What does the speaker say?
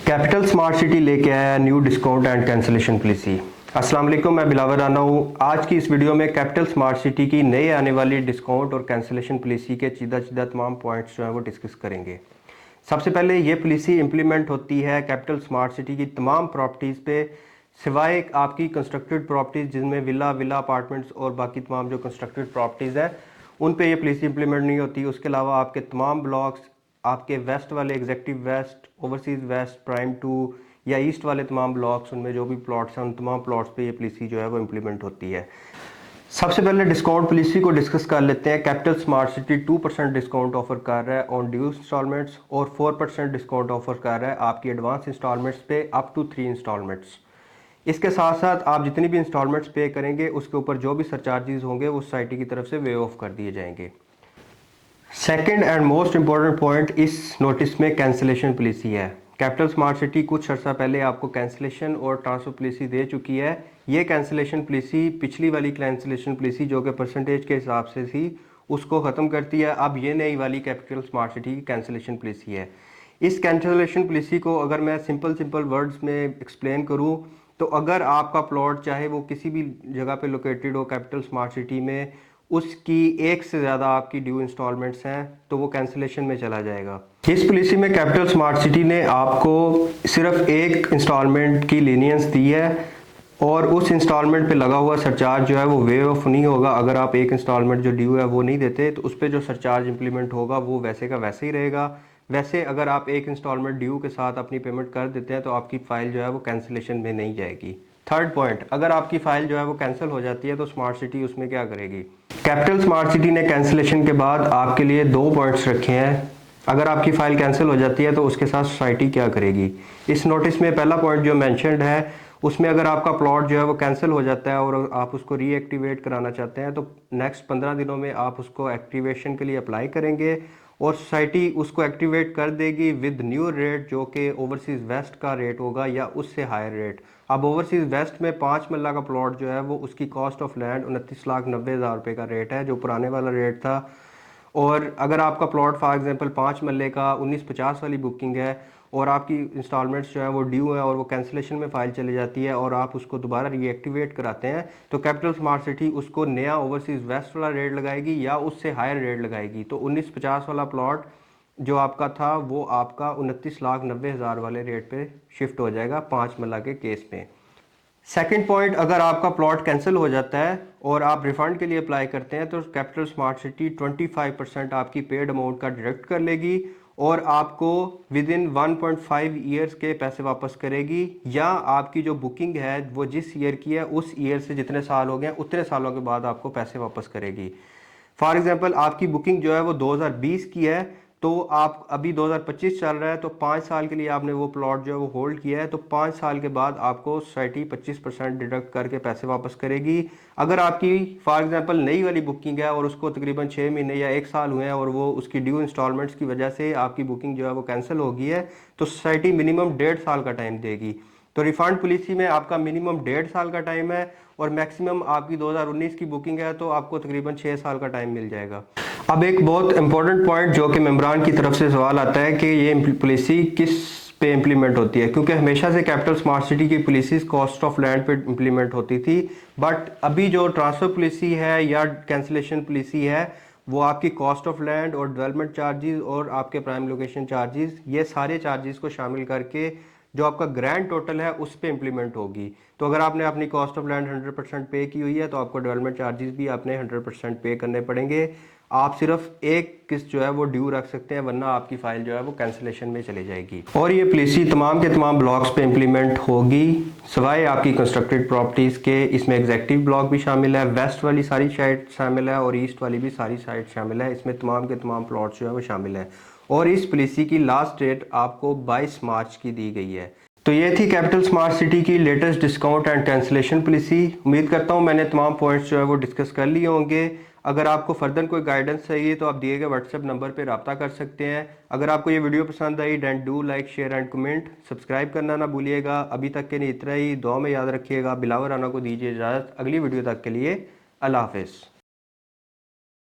Capital smart city लेके आया new discount and cancellation policy. अस्सलाम वालेकुम, मैं बिलावल राना हूँ। आज की इस वीडियो में कैपिटल स्मार्ट सिटी की नए आने वाली डिस्काउंट और कैंसिलेशन पॉलिसी के सीधा तमाम पॉइंट्स जो है वो डिस्कस करेंगे। सबसे पहले ये पॉलिसी इंप्लीमेंट होती है कैपिटल स्मार्ट सिटी की तमाम प्रॉपर्टीज़ पे, सिवाय आपकी कंस्ट्रक्टेड प्रॉपर्टीज़ जिनमें विला अपार्टमेंट्स और बाकी तमाम जो कंस्ट्रक्टेड प्रॉपर्टीज़ हैं उन पे ये पॉलिसी इंप्लीमेंट नहीं होती। उसके अलावा आपके तमाम ब्लॉक्स, आपके वेस्ट वाले executive west, overseas west, prime 2 या ईस्ट वाले तमाम ब्लॉक्स, उनमें जो भी प्लॉट्स हैं उन तमाम प्लॉट्स पे ये पॉलिसी जो है वो इंप्लीमेंट होती है। सबसे पहले डिस्काउंट पॉलिसी को डिस्कस कर लेते हैं। Capital smart city 2% discount offer कर रहा है ऑन ड्यू इंस्टॉलमेंट्स और 4% डिस्काउंट ऑफर कर रहा है आपकी एडवांस इंस्टॉलमेंट्स पे अप टू 3 इंस्टॉलमेंट्स। इसके साथ साथ आप जितनी भी इंस्टॉलमेंट्स पे करेंगे उसके ऊपर जो भी सरचार्जेस होंगे वो सोसाइटी की तरफ से वे ऑफ कर दिए जाएंगे। Second and most important point इस नोटिस में कैंसिलेशन पॉलिसी है। कैपिटल स्मार्ट सिटी कुछ अर्सा पहले आपको कैंसिलेशन और ट्रांसफर पॉलिसी दे चुकी है। ये कैंसिलेशन पॉलिसी पिछली वाली कैंसिलेशन पॉलिसी जो कि परसेंटेज के हिसाब से थी उसको ख़त्म करती है। अब ये नई वाली कैपिटल स्मार्ट सिटी की कैंसिलेशन पॉलिसी है। इस कैंसिलेशन पॉलिसी को अगर मैं सिंपल वर्ड्स में एक्सप्लेन करूँ तो अगर आपका प्लॉट चाहे वो किसी भी जगह पे लोकेटेड हो कैपिटल स्मार्ट सिटी में, उसकी एक से ज़्यादा आपकी ड्यू इंस्टॉलमेंट्स हैं तो वो कैंसिलेशन में चला जाएगा। इस पॉलिसी में कैपिटल स्मार्ट सिटी ने आपको सिर्फ एक इंस्टॉलमेंट की लीनियंस दी है और उस इंस्टॉलमेंट पे लगा हुआ सरचार्ज जो है वो वे ऑफ नहीं होगा। अगर आप एक इंस्टॉलमेंट जो ड्यू है वो नहीं देते तो उस पर जो सरचार्ज इंप्लीमेंट होगा वो वैसे का वैसे ही रहेगा। वैसे अगर आप एक इंस्टॉलमेंट ड्यू के साथ अपनी पेमेंट कर देते हैं तो आपकी फ़ाइल जो है वो कैंसिलेशन में नहीं जाएगी। थर्ड पॉइंट, अगर आपकी फ़ाइल जो है वो कैंसिल हो जाती है तो स्मार्ट सिटी उसमें क्या करेगी। कैपिटल स्मार्ट सिटी ने कैंसिलेशन के बाद आपके लिए 2 पॉइंट्स रखे हैं। अगर आपकी फ़ाइल कैंसिल हो जाती है तो उसके साथ सोसाइटी क्या करेगी। इस नोटिस में पहला पॉइंट जो मैंशनड है उसमें अगर आपका प्लॉट जो है वो कैंसिल हो जाता है और आप उसको रीएक्टिवेट कराना चाहते हैं तो नेक्स्ट 15 दिनों में आप उसको एक्टिवेशन के लिए अप्लाई करेंगे और सोसाइटी उसको एक्टिवेट कर देगी विद न्यू रेट जो कि ओवरसीज़ वेस्ट का रेट होगा या उससे हायर रेट। अब ओवरसीज़ वेस्ट में 5 मरला का प्लॉट जो है वो उसकी कॉस्ट ऑफ लैंड 29,90,000 रुपये का रेट है जो पुराने वाला रेट था। और अगर आपका प्लॉट फॉर एग्जांपल 5 मरले का 1950 वाली बुकिंग है और आपकी इंस्टॉलमेंट्स जो है वो ड्यू है और वो कैंसिलेशन में फ़ाइल चली जाती है और आप उसको दोबारा रीएक्टिवेट कराते हैं तो कैपिटल स्मार्ट सिटी उसको नया ओवरसीज़ वेस्ट वाला रेट लगाएगी या उससे हायर रेट लगाएगी। तो 1950 वाला प्लॉट जो आपका था वो आपका 29,90,000 वाले रेट पे शिफ्ट हो जाएगा 5 मरला के केस में। सेकंड पॉइंट, अगर आपका प्लॉट कैंसिल हो जाता है और आप रिफंड के लिए अप्लाई करते हैं तो कैपिटल स्मार्ट सिटी 25% आपकी पेड अमाउंट का डिडक्ट कर लेगी और आपको विद इन 1.5 ईयर्स के पैसे वापस करेगी, या आपकी जो बुकिंग है वो जिस ईयर की है उस ईयर से जितने साल हो गए उतने सालों के बाद आपको पैसे वापस करेगी। फॉर एग्जांपल आपकी बुकिंग जो है वो 2020 की है तो आप अभी 2025 चल रहा है तो 5 साल के लिए आपने वो प्लॉट जो है वो होल्ड किया है तो 5 साल के बाद आपको सोसाइटी 25% डिडक्ट करके पैसे वापस करेगी। अगर आपकी फॉर एग्जांपल नई वाली बुकिंग है और उसको तकरीबन 6 महीने या 1 साल हुए हैं और वो उसकी ड्यू इंस्टॉलमेंट्स की वजह से आपकी बुकिंग जो है वो कैंसिल हो गई है तो सोसाइटी मिनिमम 1.5 साल का टाइम देगी। तो रिफंड पॉलिसी में आपका मिनिमम 1.5 साल का टाइम है और मैक्सिमम आपकी 2019 की बुकिंग है तो आपको तकरीबन 6 साल का टाइम मिल जाएगा। अब एक बहुत इंपॉर्टेंट पॉइंट जो कि मेंबरान की तरफ से सवाल आता है कि ये पॉलिसी किस पे इम्प्लीमेंट होती है, क्योंकि हमेशा से कैपिटल स्मार्ट सिटी की पॉलिसीज कॉस्ट ऑफ लैंड पे इम्प्लीमेंट होती थी, बट अभी जो ट्रांसफ़र पॉलिसी है या कैंसिलेशन पॉलिसी है वो आपकी कॉस्ट ऑफ लैंड और डेवलपमेंट चार्जेस और आपके प्राइम लोकेशन चार्जेस, ये सारे चार्जेस को शामिल करके जो आपका ग्रैंड टोटल है उस पे इम्प्लीमेंट होगी। तो अगर आपने अपनी कॉस्ट ऑफ लैंड 100% पे की हुई है तो आपको डेवलपमेंट चार्जेस भी आपने 100% पे करने पड़ेंगे। आप सिर्फ एक किस्त जो है वो ड्यू रख सकते हैं वरना आपकी फाइल जो है वो कैंसिलेशन में चली जाएगी। और ये पॉलिसी तमाम के तमाम ब्लॉक्स पे इम्प्लीमेंट होगी सिवाय आपकी कंस्ट्रक्टेड प्रॉपर्टीज़ के। इसमें एग्जेक्टिव ब्लॉक भी शामिल है, वेस्ट वाली सारी साइट शामिल है और ईस्ट वाली भी सारी साइट शामिल है। इसमें तमाम के तमाम प्लॉट्स जो है वो शामिल है और इस पॉलिसी की लास्ट डेट आपको 22 मार्च की दी गई है। तो ये थी कैपिटल स्मार्ट सिटी की latest discount and cancellation policy. उम्मीद करता हूँ मैंने तमाम पॉइंट्स जो है वो डिस्कस कर लिए होंगे। अगर आपको फर्दर कोई गाइडेंस चाहिए तो आप दिए गए व्हाट्सएप नंबर पर रब्ता कर सकते हैं। अगर आपको ये वीडियो पसंद आई then do like share and comment, subscribe करना ना भूलिएगा। अभी तक के लिए इतना ही, दुआ में याद रखिएगा। बिलावल राना को दीजिए इजाज़त। अगली वीडियो तक के लिए अल्लाह हाफिज़।